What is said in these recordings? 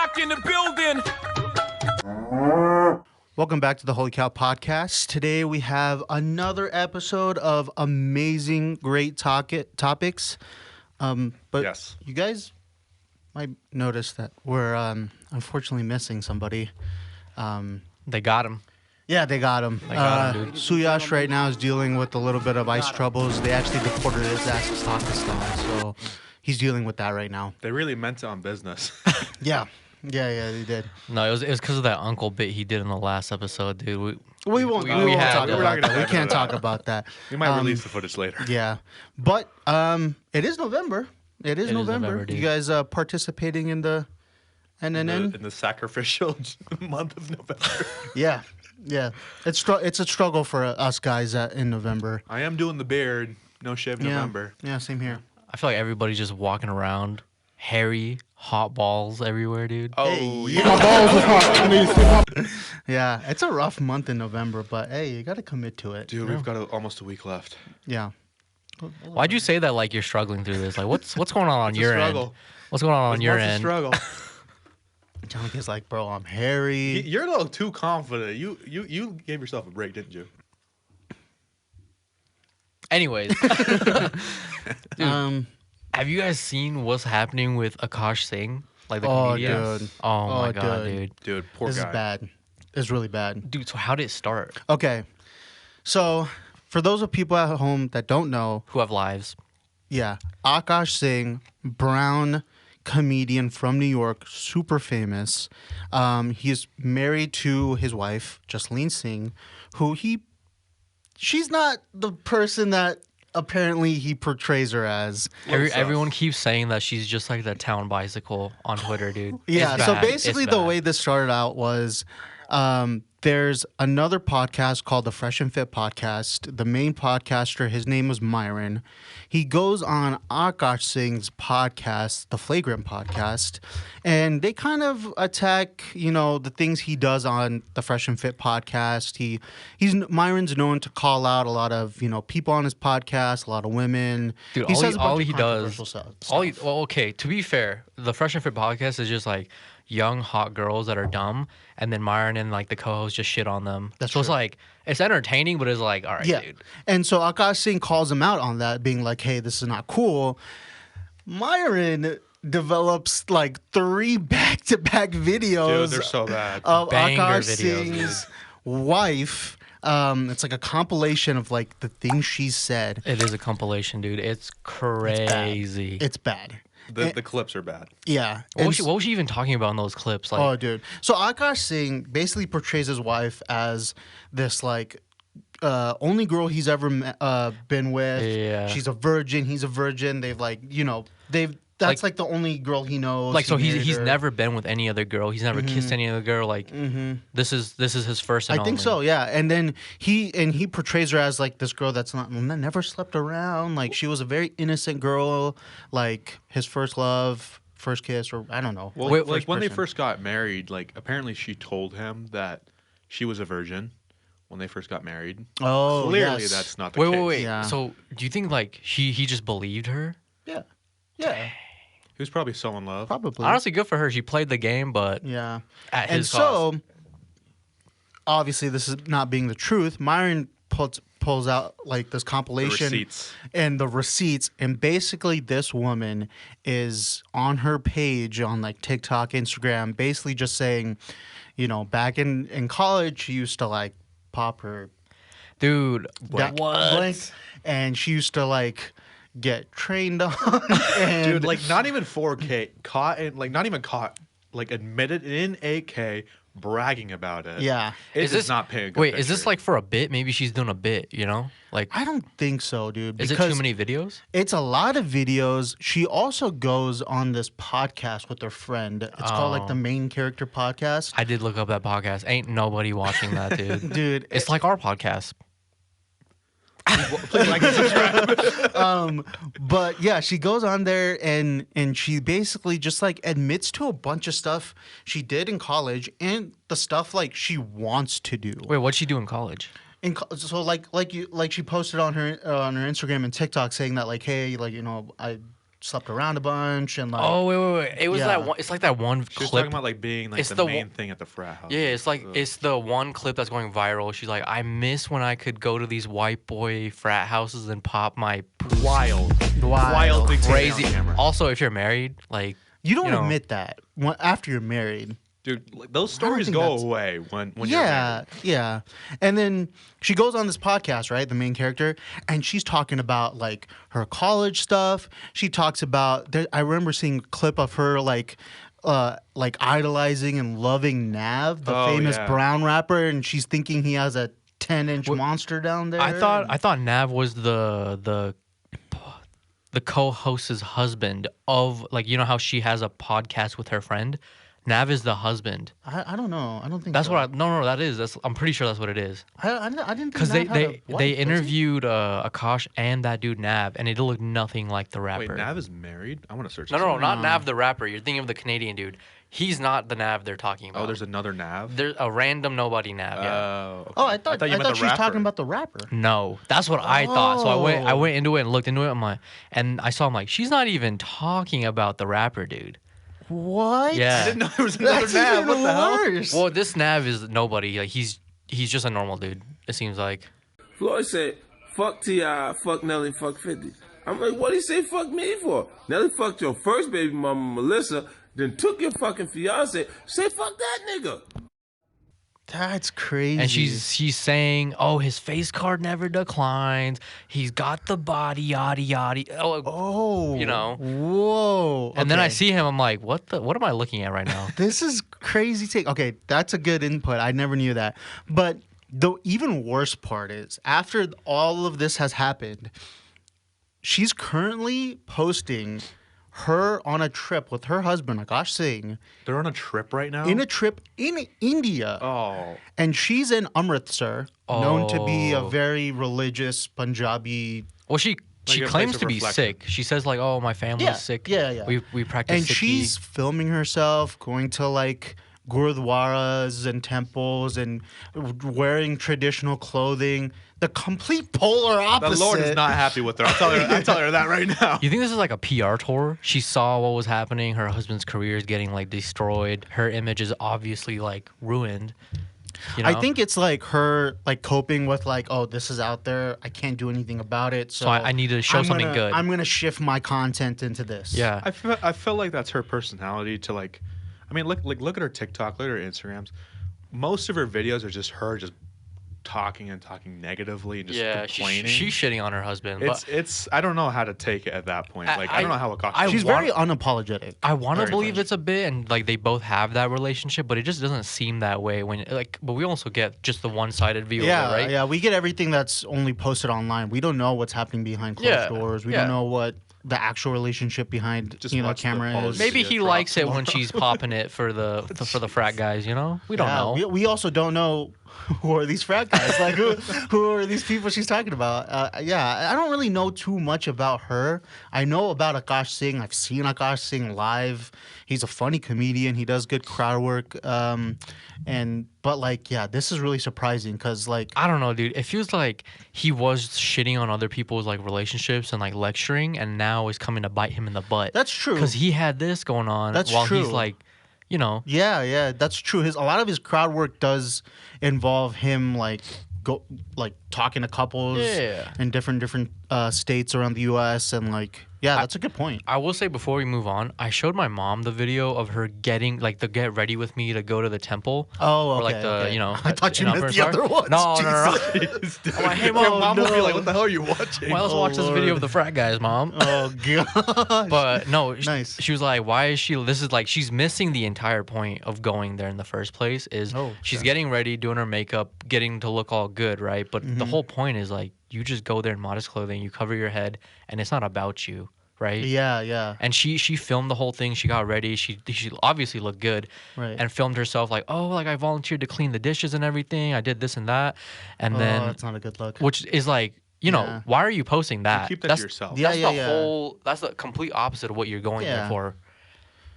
Rock in the building. Welcome back to the Holy Cow Podcast. Today we have another episode of amazing, great topics. But yes, you guys might notice that we're unfortunately missing somebody. They got him. Yeah, they got him. got him, dude. Suyash right now is dealing with a little bit of ice troubles. They actually deported his ass to Pakistan, so he's dealing with that right now. they really meant it on business. Yeah, they did. No, it was because of that uncle bit he did in the last episode, dude. We won't we had talk to. about that. We can't talk about that. We might release the footage later. Yeah, but it is November. It is November. dude. You guys participating in the NNN? In the sacrificial month of November. Yeah. It's a struggle for us guys in November. I am doing the beard. No shave November. Yeah, same here. I feel like everybody's just walking around, hairy, hot balls everywhere, dude. Oh, Hey, yeah. My balls was hot. I need to see my Yeah, it's a rough month in November, but hey, you got to commit to it. Dude, we've got almost a week left. Yeah. Why'd you say that like you're struggling through this? Like, what's going on It's a your end? struggle. What's going on your It's a end? struggle. Jonathan's like, bro, I'm hairy. You're a little too confident. You gave yourself a break, didn't you? Anyways, Um, have you guys seen what's happening with Akash Singh? Like the oh, comedian? dude. Oh my god, dude. dude. Dude, poor This guy. is bad. It's really bad. Dude, so how did it start? Okay. So, for those of people at home that don't know, Who have lives? yeah, Akash Singh, brown comedian from New York, super famous. He's married to his wife, Jasleen Singh, who she's not the person that apparently he portrays her as. Everyone keeps saying that she's just like the town bicycle on Twitter, dude. Yeah, It's so bad. basically It's the bad. way this started out was there's another podcast called the Fresh and Fit podcast. The main podcaster, his name was Myron. He goes on Akash Singh's podcast, the Flagrant podcast, and they kind of attack, the things he does on the Fresh and Fit podcast. Myron's known to call out a lot of, people on his podcast, a lot of women. Dude, He all says a bunch all of he does, controversial stuff. okay, to be fair, the Fresh and Fit podcast is just like young, hot girls that are dumb, and then Myron and like the co-host just shit on them. That's so it's true. like, it's entertaining, but it's like, all right, Yeah. dude. And so Akash Singh calls him out on that, being like, hey, this is not cool. Myron develops like 3 back-to-back videos Dude, they're so bad. of Banger Akash videos, Singh's wife. It's like a compilation of like the things she said. It is a compilation, dude. It's crazy. It's bad. The clips are bad. Yeah. What was, And what was she even talking about in those clips? Like, Oh, dude. So Akash Singh basically portrays his wife as this like only girl he's ever been with. Yeah. She's a virgin. He's a virgin. They've that's like the only girl he knows. like so He married he's her. never been with any other girl. He's never kissed any other girl. Like, this is his first and I think only. so, yeah. And then he portrays her as like this girl that's never slept around. Like she was a very innocent girl, like his first love, first kiss, or I don't know. Well, Wait, like when they person. first got married, like apparently she told him that she was a virgin when they first got married. Oh, Clearly, yes. that's not the Wait, case. wait, wait. Yeah. So do you think like he just believed her? Yeah. He was probably so in love. Probably. Honestly, good for her. She played the game, but Yeah. at And his cost. so, obviously, this is not being the truth. Myron pulls out like this compilation receipts. and the receipts, and basically, this woman is on her page on like TikTok, Instagram, basically just saying, back in college, she used to like pop her Dude, that what? blank, and she used to like get trained on. And Dude, like not even 4K caught, and like not even caught, like admitted in 8K, bragging about it. yeah. It's just not paying. Wait, is this like for a bit? Maybe she's doing a bit, Like, I don't think so, dude. is it because too many videos? It's a lot of videos. She also goes on this podcast with her friend. It's called like the Main Character Podcast. I did look up that podcast. Ain't nobody watching that, dude. Dude, It's like our podcast. Please like and subscribe. but yeah, she goes on there and she basically just like admits to a bunch of stuff she did in college and the stuff like she wants to do. Wait, what'd she do in college? So like she posted on her Instagram and TikTok saying that like, hey, like, I slept around a bunch and like. Oh wait. It was Yeah. that one. It's like that one She was clip. talking about like being like It's the the main one- thing at the frat house. Yeah, it's like Ugh. it's the one clip that's going viral. She's like, I miss when I could go to these white boy frat houses and pop my pussy. wild thing to say Crazy. on camera. Also, if you're married, like You don't you know. admit that after you're married. Dude, like, those I don't stories think go that's- away when you're Yeah, married. yeah. And then she goes on this podcast, right? The main character, and she's talking about like her college stuff. She talks about. I remember seeing a clip of her like idolizing and loving Nav, the Oh, famous yeah. brown rapper, and she's thinking he has a 10-inch monster down there. I thought Nav was the co-host's husband of like how she has a podcast with her friend. Nav is the husband. I don't know. I don't think That's so. what that is. I'm pretty sure that's what it is. I didn't think Because Nav had a wife, they does he? interviewed Akash and that dude Nav, and it looked nothing like the rapper. Wait, Nav is married? I want to search. No, this. not Nav the rapper. You're thinking of the Canadian dude. He's not the Nav they're talking about. Oh, there's another Nav. There's a random nobody Nav. Yeah. Okay. Oh, I thought you meant the she was talking rapper. about the rapper. No, that's what I thought. So I Oh. went into it and looked into it. I'm like, and I saw him like, she's not even talking about the rapper dude. What? Yeah. I didn't know there was another That's Nav. even What the hell? worse. Well, this Nav is nobody. Like he's just a normal dude. It seems like. Floyd said, fuck T.I., fuck Nelly, fuck 50. I'm like, what do you say fuck me for? Nelly fucked your first baby mama, Melissa, then took your fucking fiance. Say fuck that nigga. That's crazy. And she's saying, "Oh, his face card never declines. He's got the body, yada yada." Oh, you know. Whoa. And then I okay. see him. I'm like, "What am I looking at right now?" This is crazy take. Okay, that's a good input. I never knew that. But the even worse part is after all of this has happened, she's currently posting her on a trip with her husband, Akash Singh, They're on a trip right now. in a trip in India. Oh, And she's in Amritsar, known to be a Oh. very religious Punjabi. Well, she Like a place claims of to be reflection. sick. She says like, "Oh, my family's Yeah, sick. yeah. We practice And Sikhi." she's filming herself going to like gurudwaras and temples and wearing traditional clothing. The complete polar the opposite. Lord is not happy with her. I'm telling her that right now. You think this is like a PR tour? She saw what was happening. Her husband's career is getting like destroyed. Her image is obviously like ruined. You know? I think it's like her like coping with like, oh, this is out there. I can't do anything about it. So I need to show something good. I'm gonna shift my content into this. Yeah. I feel like that's her personality to like. I mean, look at her TikTok, look at her Instagrams. Most of her videos are just her just talking negatively and just complaining. she's shitting on her husband. But It's I don't know how to take it at that point. Like I don't know how Akash. She's very unapologetic. I want to Very believe much. it's a bit, and like they both have that relationship, but it just doesn't seem that way when like. But we also get just the one-sided view Yeah, of it, right? yeah. We get everything that's only posted online. We don't know what's happening behind closed Yeah, doors. We yeah. don't know what the actual relationship behind Just the watch the camera is. policy. Maybe See he it drop likes it when tomorrow. she's popping it for the frat guys. You know, we don't Yeah, know. We also don't know who are these frat guys. Like who are these people she's talking about? Yeah, I don't really know too much about her. I know about Akash Singh. I've seen Akash Singh live. He's a funny comedian. He does good crowd work. But like, yeah, this is really surprising because like, I don't know, dude. It feels like he was shitting on other people's like relationships and like lecturing, and now is coming to bite him in the butt. that's true. Because he had this going on That's while he's true. like, you know, Yeah, that's true. A lot of his crowd work does involve him like talking to couples Yeah. in different states around the U.S. and like, yeah, that's a good point. I will say before we move on, I showed my mom the video of her getting like the get ready with me to go to the temple. Oh, Or okay. like the okay. you know. I thought you in meant Upper the other Star. ones. No. Jesus. I'm like, hey Your mom, mom would be no. like, "What the hell are you watching?" Well, let's Oh, watch this video Lord. of the frat guys, mom. Oh god. But no, Nice. she was like, why is she? This is like she's missing the entire point of going there in the first place. Is Oh, she's okay. getting ready, doing her makeup, getting to look all good, right? But Mm-hmm. the whole point is like you just go there in modest clothing, you cover your head, and it's not about you, right? Yeah. And she filmed the whole thing. She got ready. She obviously looked good, Right. and filmed herself like, oh, like I volunteered to clean the dishes and everything. I did this and that, and Oh, then that's not a good look. which is like, you know, Yeah. why are you posting that? keep that to that's, yourself. Yeah, That's yeah, the yeah. whole. That's the complete opposite of what you're going Yeah. there for.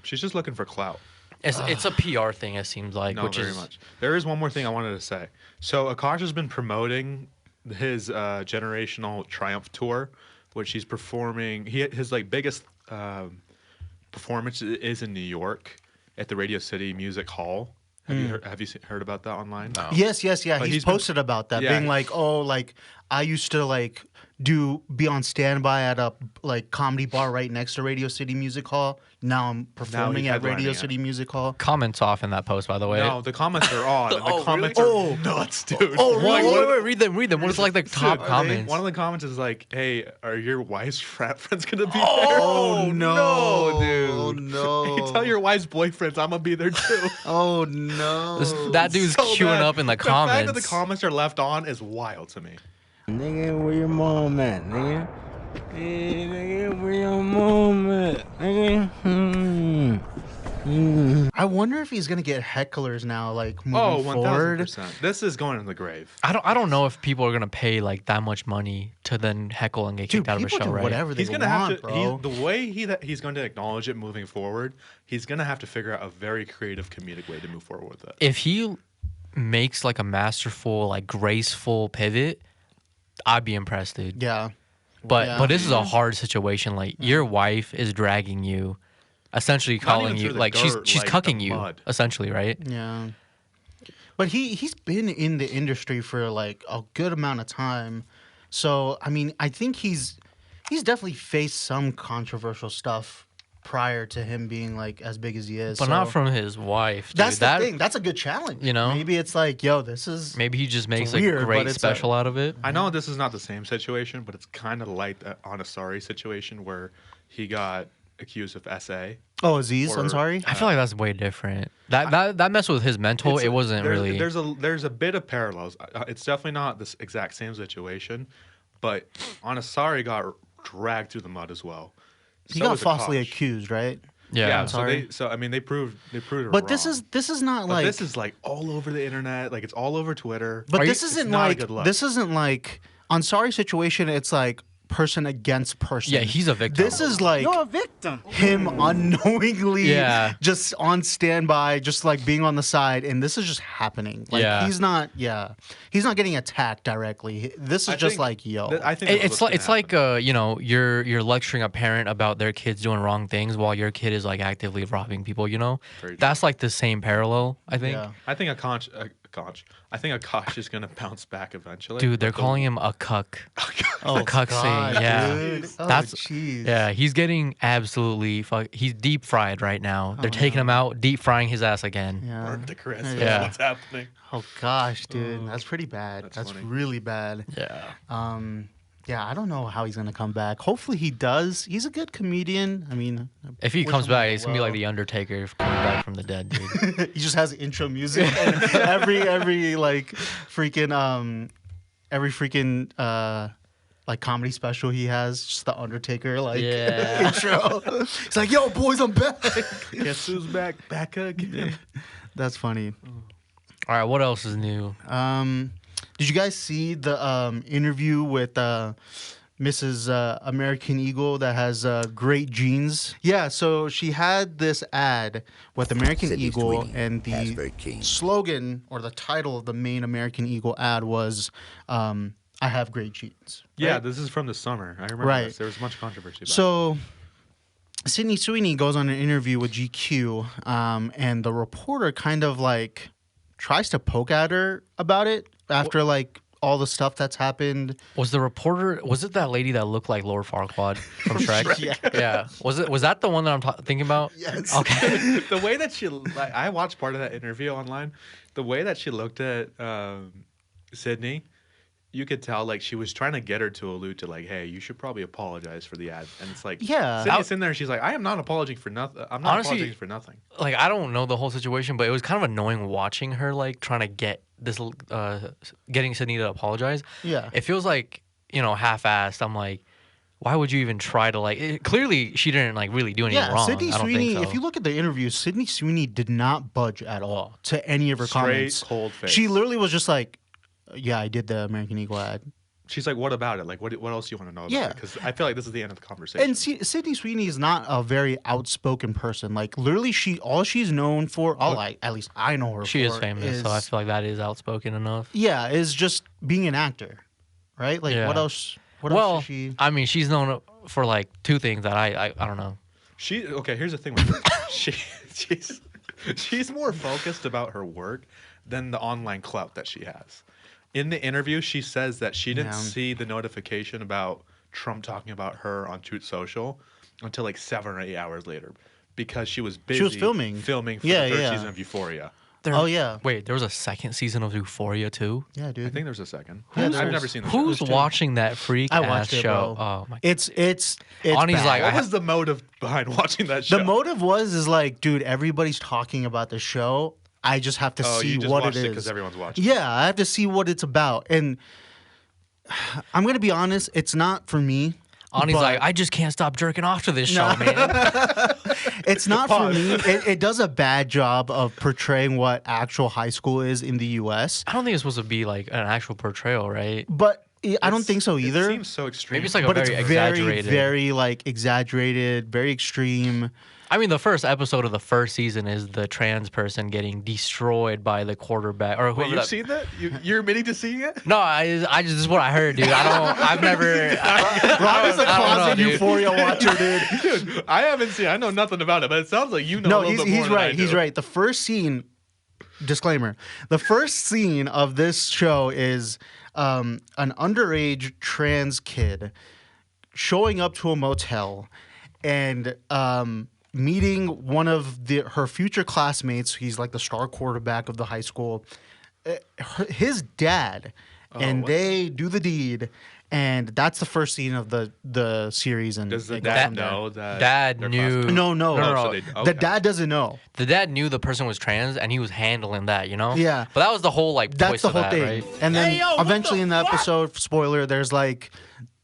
She's just looking for clout. It's a PR thing. It seems like, No, which very is much. There is one more thing I wanted to say. So Akash has been promoting his generational triumph tour, which he's performing. His like biggest performance is in New York at the Radio City Music Hall. Have you heard about that online? No. Yes, yeah. But He's posted about that, being like, "Oh, like I used to like be on standby at a like comedy bar right next to Radio City Music Hall. Now I'm performing at Radio City Music Hall." Comments off in that post, by the way. No, the comments are on. And the comments really? are nuts, dude. Oh, really? Wait, read them. What's like the top comments? One of the comments is like, "Hey, are your wife's frat friends gonna be there?" Oh no, dude! Oh no! Hey, tell your wife's boyfriends I'm gonna be there too. Oh no! That dude's So queuing bad. up in the The comments. fact that the comments are left on is wild to me. Nigga, where your mom at, nigga? Hey, nigga, where your mom at, nigga? I wonder if he's gonna get hecklers now, like moving Oh, forward. 1000%. This is going in the grave. I don't know if people are gonna pay like that much money to then heckle and get Dude, kicked out of a people show, do right? whatever they He's gonna want, have to. bro. The way he's going to acknowledge it moving forward, he's gonna have to figure out a very creative, comedic way to move forward with it. If he makes like a masterful, like graceful pivot, I'd be impressed, dude. Yeah. But this is a hard situation. Like your wife is dragging you, essentially calling even you through the like dirt, she's like cucking the you, mud. essentially, right? Yeah. But he's been in the industry for like a good amount of time. So, I mean, I think he's definitely faced some controversial stuff prior to him being like as big as he is. But so not from his wife. Dude. That's the thing. That's a good challenge. You know? Maybe it's like, yo, this is Maybe he just makes weird, a but great it's special out of it. I know this is not the same situation, but it's kind of like the Anasari situation where he got accused of SA. Oh, Aziz, Or- I'm sorry. I feel like that's way different. That messed with his mental. It wasn't really. There's a bit of parallels. It's definitely not this exact same situation, but Anasari got dragged through the mud as well. He So got was falsely Akash. accused, right? Yeah. So I mean they proved it But wrong. this is not But like this is like all over the internet, like it's all over Twitter. But this It's isn't not a like good look. this isn't like on sorry situation. It's like person against person. Yeah, he's a victim. This is like You're a victim. him unknowingly Yeah. just on standby, just like being on the side, and this is just happening. Like Yeah. he's not getting attacked directly. This is I just think like yo. I think It's like you know, you're lecturing a parent about their kids doing wrong things while your kid is like actively robbing people. You know, Very true. that's like the same parallel. I think. Yeah. I think I think Akash is gonna bounce back eventually. Dude, they're but the- calling him a cuck. Oh, a cuck God, Singh, yeah. dude. Oh, That's jeez. yeah. He's getting absolutely he's deep fried right now. They're taking him out, deep frying his ass again. Yeah. Burn to Chris. Yeah. That's what's happening. Oh gosh, dude, that's pretty bad. That's funny. really bad. Yeah. Yeah, I don't know how he's gonna come back. Hopefully he does. He's a good comedian. I mean, If he wish comes him back, it's gonna be like well. the Undertaker coming back from the dead, dude. He just has intro music. And every like freaking every freaking like comedy special he has, just the Undertaker like Yeah. intro. It's like, yo, boys, I'm back. Guess who's back? Back again. That's funny. All right, what else is new? Did you guys see the interview with Mrs. American Eagle that has great genes? Yeah, so she had this ad with American Sydney Eagle, Sweeney and has the very keen. slogan or the title of the main American Eagle ad was "I have great genes." Yeah, right? this is from the summer. I remember Right. this. There was much controversy about it. So Sydney Sweeney goes on an interview with GQ, and the reporter kind of like tries to poke at her about it after like all the stuff that's happened. Was the reporter? Was it that lady that looked like Lord Farquaad from Shrek? Yeah. Was that the one that I'm thinking about? Yes. Okay. The way that she, like, I watched part of that interview online. The way that she looked at Sydney, you could tell like she was trying to get her to allude to like, hey, you should probably apologize for the ad. And it's like, Yeah. Sydney's in there and she's like, I am not apologizing for nothing. I'm not Honestly, apologizing for nothing. Like I don't know the whole situation, but it was kind of annoying watching her like trying to get this, getting Sydney to apologize. Yeah. It feels like half-assed. I'm like, why would you even try to like? Clearly, she didn't like really do anything Yeah, wrong. Sydney I don't Sweeney, think so. if you look at the interview, Sydney Sweeney did not budge at all to any of her Straight, comments. cold face. She literally was just like, yeah, I did the American Eagle ad. She's like, what about it? Like, what else do you want to know about Yeah. it? Because I feel like this is the end of the conversation. And Sydney Sweeney is not a very outspoken person. Like literally, all she's known for, at least I know her. She for, is famous, so I feel like that is outspoken enough. yeah, is just being an actor, right? Like Yeah. what else? What well, else is she? I mean, she's known for like two things that I don't know. Here's the thing with her. She's more focused about her work than the online clout that she has. In the interview, she says that she didn't see the notification about Trump talking about her on Truth Social until like 7 or 8 hours later, because she was busy. She was filming for the third season of Euphoria. Oh yeah. Wait, there was a second season of Euphoria too? Yeah, dude. I think there's a second. Yeah, I've never seen the Who's show. watching that freak I ass watched it, show? bro. Oh my! It's Ani's bad. like, What was the motive behind watching that show? The motive is like, dude, everybody's talking about the show. I just have to see you just what watched it is. because everyone's watching. Yeah, I have to see what it's about. And I'm gonna be honest, it's not for me. Ani's but like, I just can't stop jerking off to this show, man. it's not for me. It does a bad job of portraying what actual high school is in the U.S. I don't think it's supposed to be like an actual portrayal, right? But I don't think so either. It seems so extreme. Maybe it's like a but very it's very, exaggerated. very like exaggerated, very extreme. I mean, the first episode of the first season is the trans person getting destroyed by the quarterback or Wait, whoever. you've seen that? You're admitting to seeing it? No, I just this is what I heard, dude. I've never. Rob is a I don't know, closet dude. Euphoria watcher, dude. Dude, I haven't seen. I know nothing about it, but it sounds like you know. No, a little bit he's more than I right. He's do. right. The first scene, disclaimer, the first scene of this show is an underage trans kid showing up to a motel and meeting one of her future classmates. He's like the star quarterback of the high school. His dad, and they do the deed. And that's the first scene of the series. And Does the it goes dad from there. know that? Dad they're knew. classmates? No. so they- The okay. dad doesn't know. The dad knew the person was trans, and he was handling that, you know. Yeah. But that was the whole like That's twist the of whole that, thing. right? And then eventually in the episode, spoiler, there's like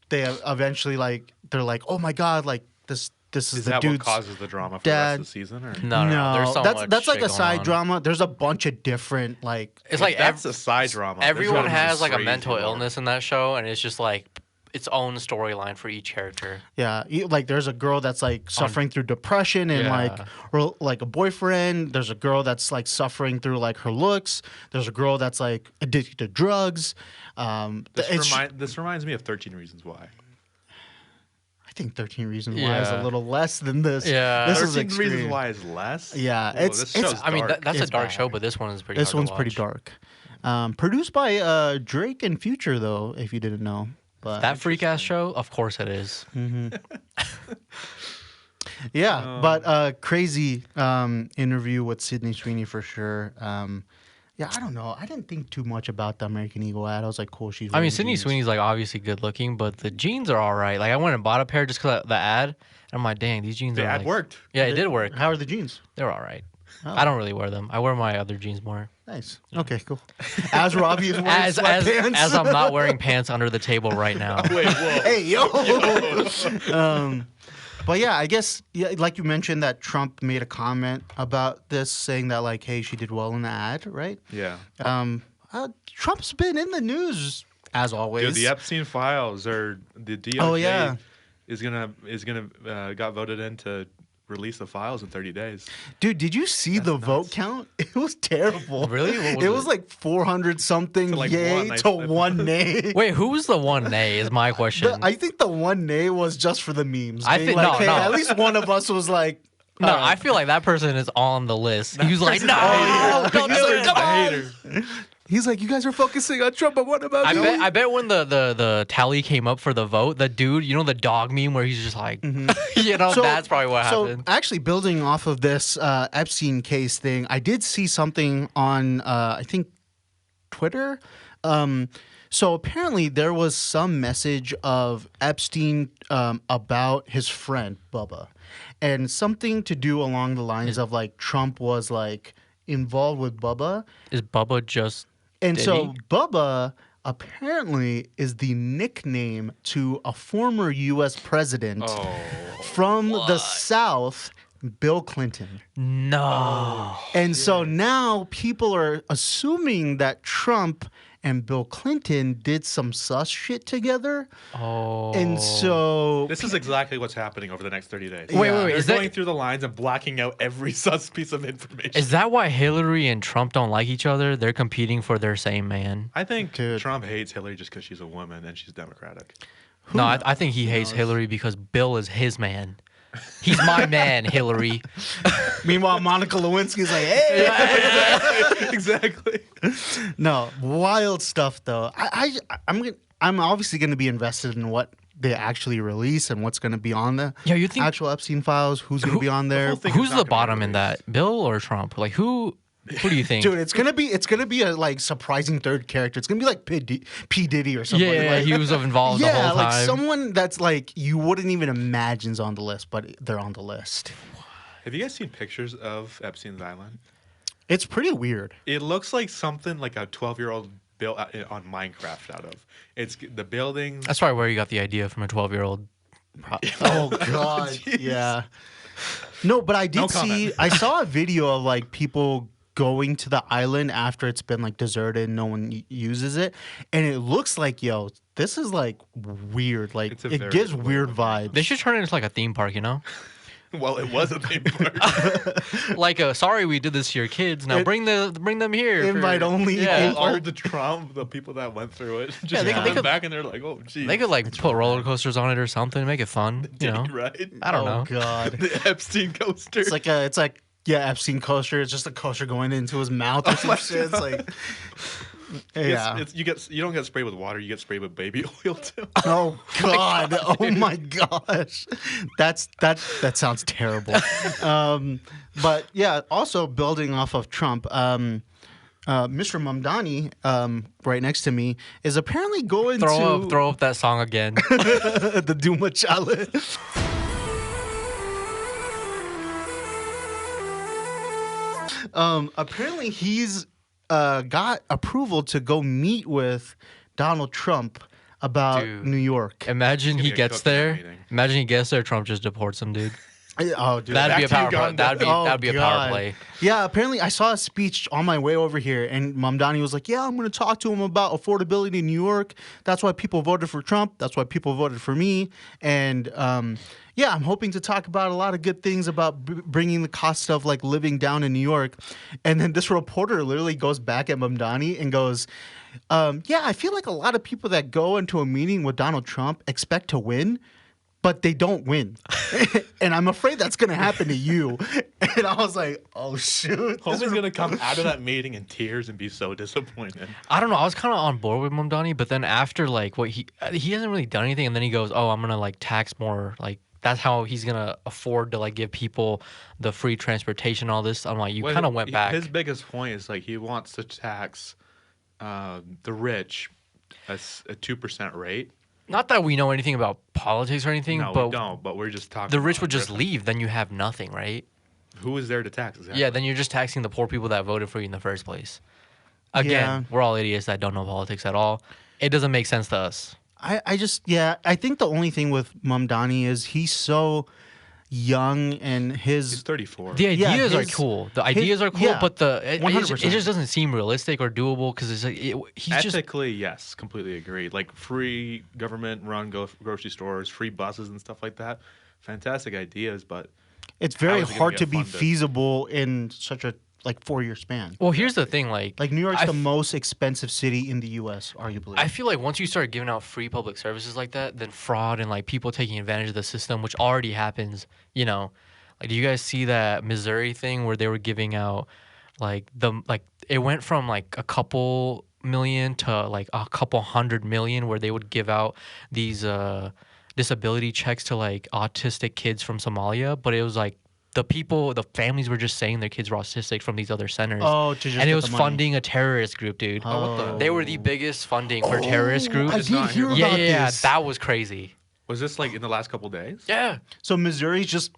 they eventually like they're like, oh my god, like this is Is the that dude's what causes the drama for the dad. rest of the season? Or? No. There's so that's much that's like shit a going side on. drama. There's a bunch of different like It's like That's a side drama. There's everyone gotta be has like a crazy mental more. illness in that show, and it's just like its own storyline for each character. like there's a girl that's like suffering through depression and like Yeah. or like a boyfriend. There's a girl that's like suffering through like her looks. There's a girl that's like addicted to drugs. This reminds me of 13 Reasons Why. I think 13 Reasons Why is a Yeah. little less than this. Yeah. This is 13 extreme. Reasons Why is less. Yeah, Whoa, it's- this it's- show's I mean, dark. that's a It's dark bad. show, but this one is pretty. This hard one's to pretty watch. dark. Produced by Drake and Future, though, if you didn't know. But That freak ass show, of course it is. yeah, but crazy interview with Sydney Sweeney for sure. Yeah, I don't know. I didn't think too much about the American Eagle ad. I was like, cool, she's. I mean, wearing Sydney jeans. Sweeney's like obviously good looking, but the jeans are all right. Like I went and bought a pair just because of the ad. And I'm like, dang, these jeans The are ad like, worked. Yeah, it did work. How are the jeans? They're all right. Oh. I don't really wear them. I wear my other jeans more. Nice. Okay, cool. As Robbie is wearing As sweatpants. I'm not wearing pants under the table right now. Wait, whoa. Hey, yo. But yeah, I guess like you mentioned that Trump made a comment about this, saying that like, hey, she did well in the ad, right? Yeah. Trump's been in the news as always. Dude, the Epstein files or the DOJ Oh, yeah. is gonna got voted in to release the files in 30 days. Dude, did you see the vote count? It was terrible. Really? What was it was it? like 400 something To, like, yay one, to I- one nay. Wait, who was the one nay? Is my question. I think the one nay was just for the memes. I being think- like, no, hey, no. at least one of us was like, No, all right. I feel like that person is on the list. He was like, no, yeah. don't do He's it. like, Come on. Hater. He's like, you guys are focusing on Trump, but what about me? I bet when the tally came up for the vote, the dude, you know, the dog meme where he's just like, you know, that's probably what happened. So actually, building off of this Epstein case thing, I did see something on I think Twitter. So apparently, there was some message of Epstein about his friend Bubba, and something to do along the lines of like Trump was like involved with Bubba, Is Bubba just and so Diddy? Bubba apparently is the nickname to a former U.S. president from the South, Bill Clinton. no? And so now people are assuming that Trump and Bill Clinton did some sus shit together. Oh, And so This is exactly what's happening over the next 30 days. Wait, Yeah. wait, They're is going that through the lines and blacking out every sus piece of information. is that why Hillary and Trump don't like each other? They're competing for their same man. I think Dude. Trump hates Hillary just because she's a woman and she's Democratic. No, I think he hates Hillary because Bill is his man. He's my man, Hillary. Meanwhile, Monica Lewinsky's like, hey. Exactly. No, wild stuff though. I'm obviously going to be invested in what they actually release and what's going to be on the You think actual Epstein files. Who's going to be on there? who's the bottom in that? Bill or Trump? Like who do you think? Dude, it's gonna be a like surprising third character. It's gonna be like P Diddy or something. Yeah, like, he was involved the whole time. like someone that's like you wouldn't even imagine's on the list, but they're on the list. Have you guys seen pictures of Epstein's Island? It's pretty weird. It looks like something like a 12-year-old built on Minecraft out of. It's the buildings. That's probably where you got the idea from a 12-year-old. Oh God, Jeez. yeah. No, but I did No comment. I saw a video of like people going to the island after it's been like deserted and no one uses it, and it looks like this is like weird. Like It's a it very gives cool weird looking vibes. They should turn it into like a theme park, you know? Well, it was a theme park. Like sorry we did this to your kids. Now bring them here. Invite only. Yeah. all the trauma, the people that went through it, just they come could- back and they're like, "Oh, geez." They could like put roller coasters on it or something, make it fun. You know? right? I don't Oh know. God. The Epstein coaster. It's like Epstein coaster. It's just a coaster going into his mouth or some shit. It's like, yeah. You don't get sprayed with water. You get sprayed with baby oil too. Oh God. Oh my gosh. That sounds terrible. But yeah. Also building off of Trump. Mr. Mamdani, right next to me, is apparently going to Throw up that song again. the Duma Challenge. Apparently he's got approval to go meet with Donald Trump about Dude. New York. Imagine he gonna get gets cooked in that there. meeting. Imagine he gets there. Trump just deports him, dude. Oh, dude. That'd be a Back to power. Uganda. That'd be a power God. play. Yeah, apparently I saw a speech on my way over here, and Mamdani was like, "Yeah, I'm going to talk to him about affordability in New York. That's why people voted for Trump. That's why people voted for me." And yeah, I'm hoping to talk about a lot of good things about bringing the cost of like living down in New York. And then this reporter literally goes back at Mamdani and goes, "Yeah, I feel like a lot of people that go into a meeting with Donald Trump expect to win." But they don't win. And I'm afraid that's going to happen to you. And I was like, oh, shoot. Homer's gonna come out of that meeting in tears and be so disappointed. I don't know. I was kind of on board with Mamdani, but then after like what he hasn't really done anything, and then he goes, "Oh, I'm gonna like tax more." Like that's how he's gonna afford to like give people the free transportation, all this. I'm like, you kind of went back. His biggest point is like he wants to tax the rich a 2% rate. Not that we know anything about politics or anything, No, but we don't. But we're just talking. the rich about would just Griffin. leave. Then you have nothing, right? Who is there to tax? Exactly. Yeah, then you're just taxing the poor people that voted for you in the first place. Again, Yeah. we're all idiots that don't know politics at all. It doesn't make sense to us. I think the only thing with Mamdani is he's so young and He's his 34. The Yeah, ideas are his- cool. The his- ideas are cool, yeah, but it 100%. just doesn't seem realistic or doable because it's like he's just Ethically, yes, completely agree. Like free government-run grocery stores, free buses and stuff like that. Fantastic ideas, but it's How very is it gonna hard get to be funded? feasible in such a 4-year span. well. Here's the thing, like Like New York's I the f- most expensive city in the U.S. arguably. I feel like once you start giving out free public services like that, then fraud and like people taking advantage of the system, which already happens, you know. Like, do you guys see that Missouri thing where they were giving out it went from like a couple million to like a couple 100 million, where they would give out these disability checks to like autistic kids from Somalia, but it was like the families were just saying their kids were autistic from these other centers. Oh, to just and it get was the money. funding a terrorist group, dude. Oh, what the- They were the biggest funding for terrorist groups. I did hear yeah, about yeah, this. that was crazy. was this like in the last couple days? Yeah. So Missouri's just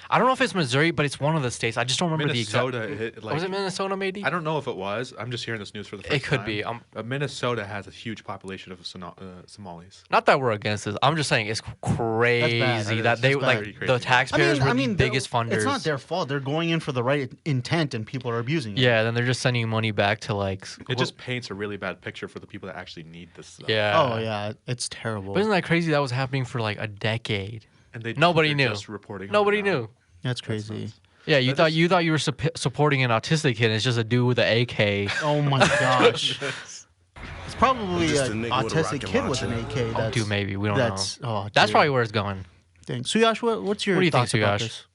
I don't know if it's Missouri, but it's one of the states. I just don't remember Minnesota. the exact. Like, Was it Minnesota, maybe? I don't know if it was. I'm just hearing this news for the first time. It could be. Minnesota has a huge population of Somalis. Not that we're against this. I'm just saying it's crazy That that is- they that's like very the crazy. taxpayers were the they're- biggest funders. It's not their fault. They're going in for the right intent, and people are abusing it. Yeah, then they're just sending money back to like. It just paints a really bad picture for the people that actually need this stuff. Yeah. Oh yeah, it's terrible. But isn't that crazy? That was happening for like a decade. And Nobody they're knew. Just reporting. on Nobody it now. knew. That's crazy. nuts. Yeah, you That thought you were supporting an autistic kid. And it's just a dude with an AK. Oh my gosh. It's probably Just a an nigga with a autistic rocket kid with an launcher. AK. Oh, dude, maybe we don't know. That's dude. probably where it's going. Dang. Suyash, what's your What do you think, thoughts about Suyash? this?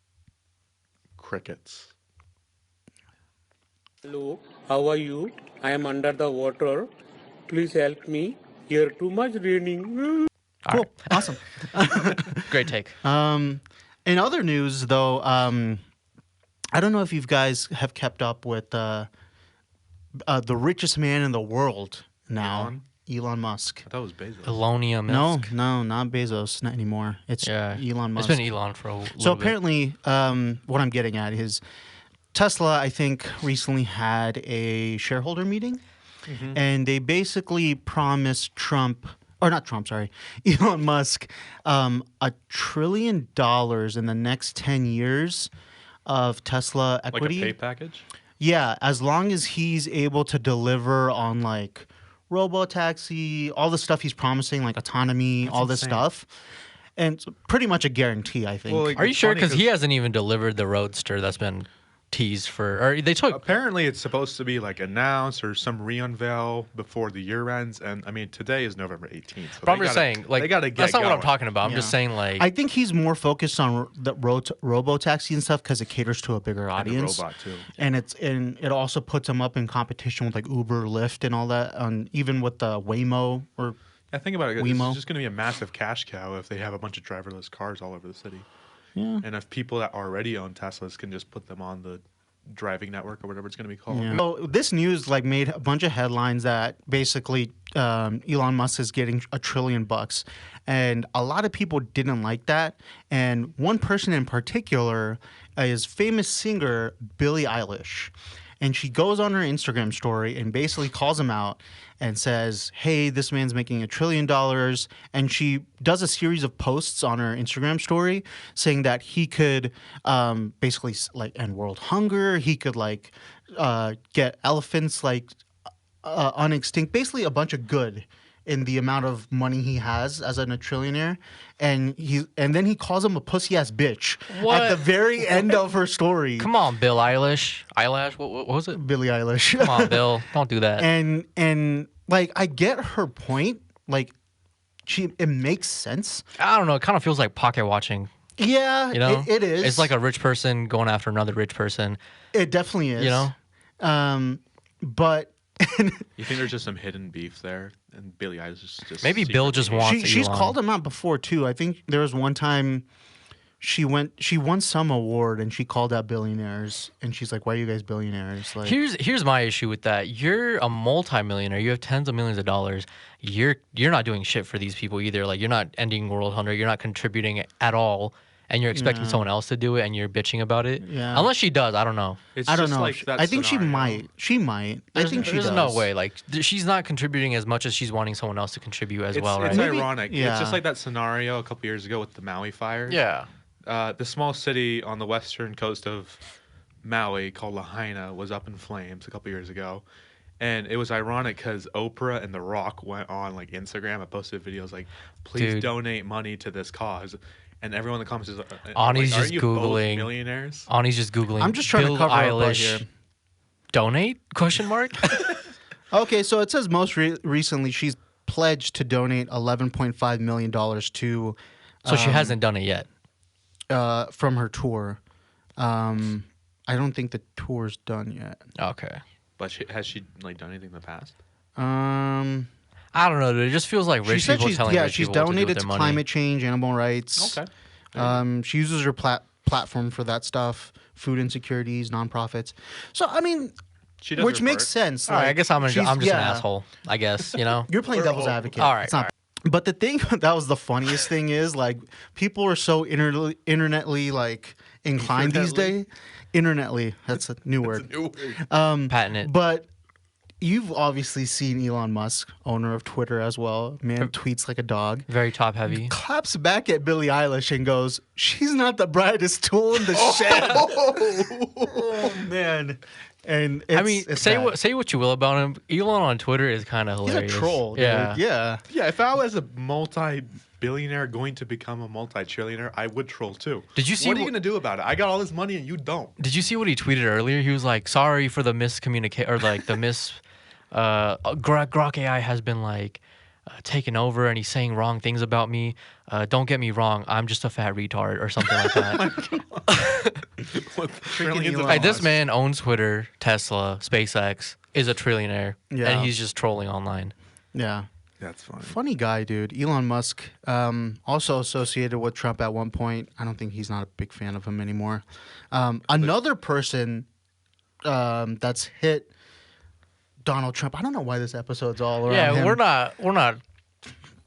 Crickets. Hello, how are you? I am under the water. Please help me. Here too much raining. Cool. Awesome. Great take. In other news, though, I don't know if you guys have kept up with the richest man in the world now, Elon Musk. I thought it was Bezos. Elonia Musk. No, not Bezos, not anymore. It's Elon Musk. It's been Elon for a little So bit. apparently, what I'm getting at is Tesla, I think, recently had a shareholder meeting, and they basically promised Elon Musk, $1 trillion in the next 10 years of Tesla equity. Like a pay package? Yeah, as long as he's able to deliver on like robo-taxi, all the stuff he's promising, like autonomy, all this stuff. And it's pretty much a guarantee, I think. Well, like, Are you it's sure? funny Because he hasn't even delivered the Roadster that's been teased for. Or they took. Apparently, it's supposed to be like announced or some re-unveil before the year ends. And I mean, today is November 18th. So But I'm just saying, like, they gotta get that's not what I'm going. talking about. I'm just saying, like, I think he's more focused on the robo-taxi and stuff because it caters to a bigger And the audience. robot too. And it also puts him up in competition with like Uber, Lyft, and all that, and even with the Waymo or I think about it. Waymo. It's just going to be a massive cash cow if they have a bunch of driverless cars all over the city. Yeah. And if people that already own Teslas can just put them on the driving network or whatever it's going to be called. Yeah. So this news like made a bunch of headlines that basically Elon Musk is getting $1 trillion, and a lot of people didn't like that. And one person in particular is famous singer Billie Eilish. And she goes on her Instagram story and basically calls him out and says, hey, this man's making $1 trillion. And she does a series of posts on her Instagram story saying that he could basically like end world hunger. He could like get elephants like unextinct. Basically a bunch of good in the amount of money he has as a trillionaire. And then he calls him a pussy ass bitch What? at the very end of her story. come on, Bill Eilish. Eyelash? What was it? Billie Eilish. Come on, Bill. Don't do that. and like I get her point. Like it makes sense. I don't know. It kind of feels like pocket watching. Yeah, You know, it is. It's like a rich person going after another rich person. it definitely is. You know, but You think there's just some hidden beef there? And Billie Eilish is just maybe Bill just wants. she's Elon. called him out before too. I think there was one time she won some award and she called out billionaires and she's like, "Why are you guys billionaires?" Like, Here's my issue with that. You're a multimillionaire. You have tens of millions of dollars. You're not doing shit for these people either. Like you're not ending world hunger. You're not contributing at all. And you're expecting someone else to do it, and you're bitching about it. Yeah. Unless she does, I don't know. It's I don't just know. Like that I think she scenario. might. She might. I think she There's does. no way. Like she's not contributing as much as she's wanting someone else to contribute as well, right? It's ironic. yeah. It's just like that scenario a couple years ago with the Maui fires. Yeah. The small city on the western coast of Maui called Lahaina was up in flames a couple years ago. And it was ironic because Oprah and The Rock went on like Instagram and posted videos like, please Dude. donate money to this cause. And everyone in the comments is Ani's like, just are you both Googling. millionaires? Ani's just Googling. I'm just trying Bill to cover up right Eilish here. donate? Question mark. Okay, so it says most recently she's pledged to donate $11.5 million to So she hasn't done it yet. from her tour. I don't think the tour's done yet. Okay. But has she like done anything in the past? I don't know, dude. It just feels like She rich said people she's telling rich she's people what to do with donated their to money. climate change, animal rights. Okay. She uses her platform for that stuff, food insecurities, nonprofits. So I mean, She does which her makes part. sense. All right, I like, guess I'm just she's- an yeah. asshole. I guess, you know? You're playing devil's advocate. All right, It's not. But the thing that was the funniest thing is like people are so internetly like inclined these days. Internetly, that's a new word. Patent it. But you've obviously seen Elon Musk, owner of Twitter as well. Man tweets like a dog. Very top heavy. Claps back at Billie Eilish and goes, "She's not the brightest tool in the shed." Oh man! And I mean, it's say bad. what you will about him. Elon on Twitter is kind of He's hilarious. a troll. Dude. Yeah. Yeah. Yeah, if I was a multi-billionaire going to become a multi-trillionaire, I would troll too. Did you see What are you what- going to do about it? I got all this money and you don't. Did you see what he tweeted earlier? He was like, "Sorry for the miscommunication or like the Grok AI has been like taken over and he's saying wrong things about me. Don't get me wrong, I'm just a fat retard or something like that. Like, this man owns Twitter, Tesla, SpaceX, is a trillionaire, and he's just trolling online. Yeah. That's funny. Funny guy, dude. Elon Musk, also associated with Trump at one point. I don't think he's not a big fan of him anymore. Another person that's hit Donald Trump. I don't know why this episode's all around him. We're not.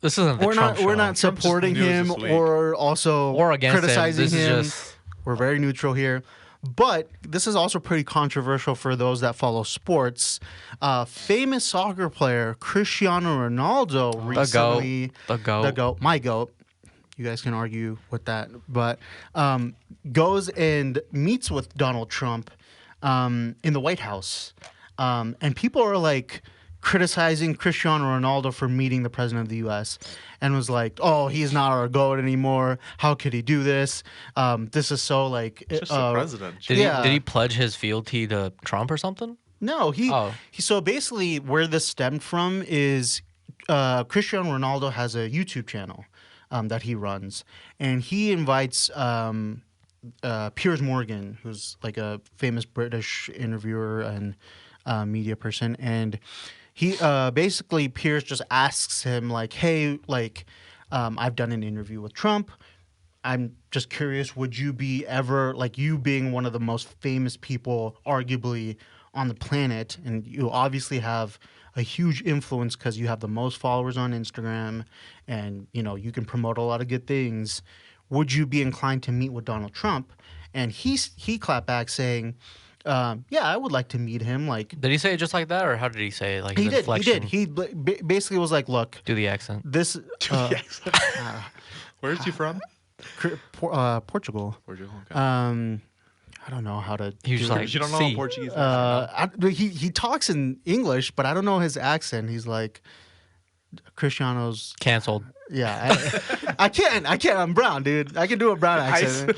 This isn't the Trump show. We're not supporting him or also against criticizing him. Is just... We're very neutral here. But this is also pretty controversial for those that follow sports. Famous soccer player Cristiano Ronaldo recently... The GOAT. My GOAT. You guys can argue with that. But goes and meets with Donald Trump in the White House. And people are like criticizing Cristiano Ronaldo for meeting the president of the U.S. and was like, "Oh, he's not our GOAT anymore. How could he do this? This is so like just the president." Did he pledge his fealty to Trump or something? No, he so basically where this stemmed from is Cristiano Ronaldo has a YouTube channel that he runs, and he invites Piers Morgan, who's like a famous British interviewer and media person, and he basically Piers just asks him like, "Hey, like, I've done an interview with Trump. I'm just curious, would you be ever like you being one of the most famous people, arguably on the planet, and you obviously have a huge influence because you have the most followers on Instagram, and you know you can promote a lot of good things. Would you be inclined to meet with Donald Trump?" And he clapped back saying, "Yeah, I would like to meet him." Like, did he say it just like that, or how did he say it? Like, he did. inflection? He basically was like, "Look, do the accent." This. Where's he from? Portugal. Portugal. Okay. I don't know how to. He was like, you don't know Portuguese. He talks in English, but I don't know his accent. He's like, Cristiano's canceled. Yeah, I can't. I'm brown, dude. I can do a brown accent.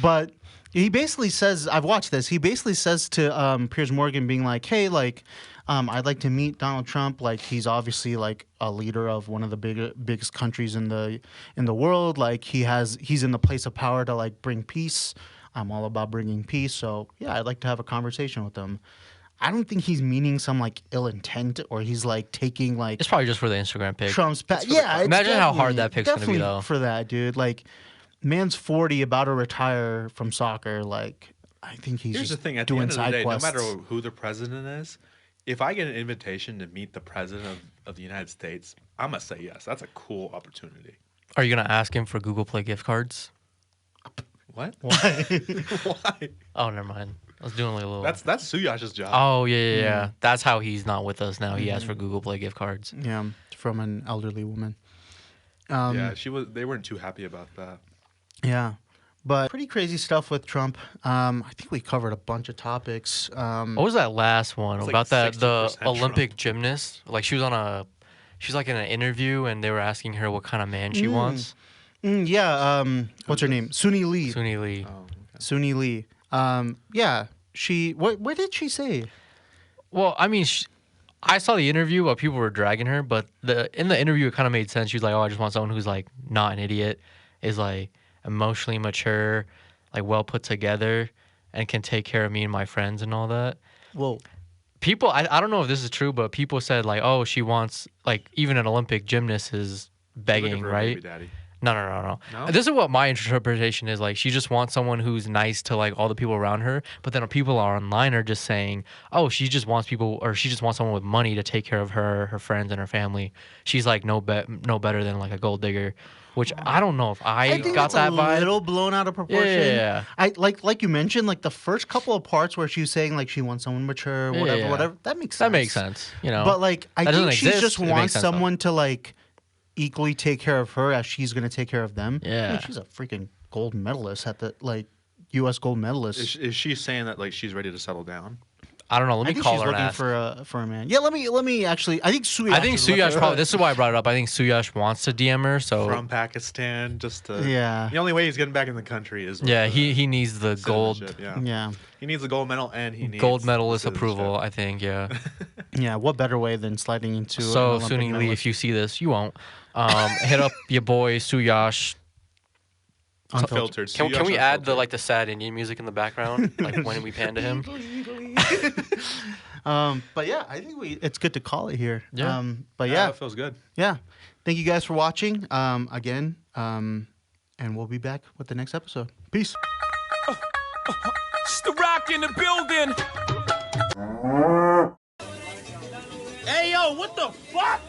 But he basically says, I've watched this. He basically says to Piers Morgan, being like, "Hey, like, I'd like to meet Donald Trump. Like, he's obviously like a leader of one of the biggest countries in the world. Like, he's in the place of power to like bring peace. I'm all about bringing peace. So yeah, I'd like to have a conversation with him." I don't think he's meaning some like ill intent, or he's like taking like. It's probably just for the Instagram pic. Trump's yeah. Imagine how hard that pic's gonna be though. For that, dude. Like, man's 40, about to retire from soccer. Like, I think he's. Here's just the thing: at doing the end of the day, quests. no matter who the president is, if I get an invitation to meet the president of the United States, I'm gonna say yes. That's a cool opportunity. Are you gonna ask him for Google Play gift cards? What? Why? Why? Oh, never mind. I was doing like a little. That's Suyash's job. Oh yeah. That's how he's not with us now. He asked for Google Play gift cards. Yeah, from an elderly woman. Yeah, they weren't too happy about that. Yeah, but pretty crazy stuff with Trump. I think we covered a bunch of topics. What was that last one It's about like the 60% Olympic gymnast? Like she's like in an interview and they were asking her what kind of man she wants. Yeah. What's her name? Suni Lee. Suni Lee. Oh, okay. Suni Lee. Yeah. She. What did she say? Well, I mean, I saw the interview while people were dragging her, but in the interview it kind of made sense. She was like, "Oh, I just want someone who's like not an idiot, is like emotionally mature, like well put together, and can take care of me and my friends and all that." Well, people, I don't know if this is true, but people said like, "Oh, she wants like even an Olympic gymnast is begging, Looking for a right?" baby daddy. No. No? This is what my interpretation is. Like, she just wants someone who's nice to like all the people around her. But then people online are just saying, "Oh, she just wants people, or she just wants someone with money to take care of her friends, and her family. She's like no better than like a gold digger." Which I don't know if I think got that's that vibe. a little blown out of proportion. Yeah. I like you mentioned, like the first couple of parts where she was saying like she wants someone mature, whatever. That makes sense. That makes sense. You know. But like, I That think doesn't she exist. just It makes wants sense, though. someone to like equally take care of her as she's gonna take care of them. Yeah. I mean, she's a freaking gold medalist at the like U.S. gold medalist. Is she saying that like she's ready to settle down? I don't know. Let I me think call she's her and looking ask. for a man. Yeah, let me actually. I think Suyash. I think is looking Suyash for- probably. This is why I brought it up. I think Suyash wants to DM her. So From Pakistan, just to Yeah. The only way he's getting back in the country is with yeah, the he needs the gold citizenship, Yeah. He needs the gold medal and he needs gold the medalist citizenship. approval. I think. Yeah. Yeah. What better way than sliding into? So an Olympic Sunny Lee, medalist? if you see this, you won't. Hit up your boy Suyash. Unfiltered. Can we Suyash add the unfiltered. the sad Indian music in the background, like when we pan to him? But yeah, I think it's good to call it here. Yeah. But Yeah, yeah, that feels good. yeah. Thank you guys for watching. Again. And we'll be back with the next episode. Peace. It's the Rock in the building. Hey, yo, what the fuck?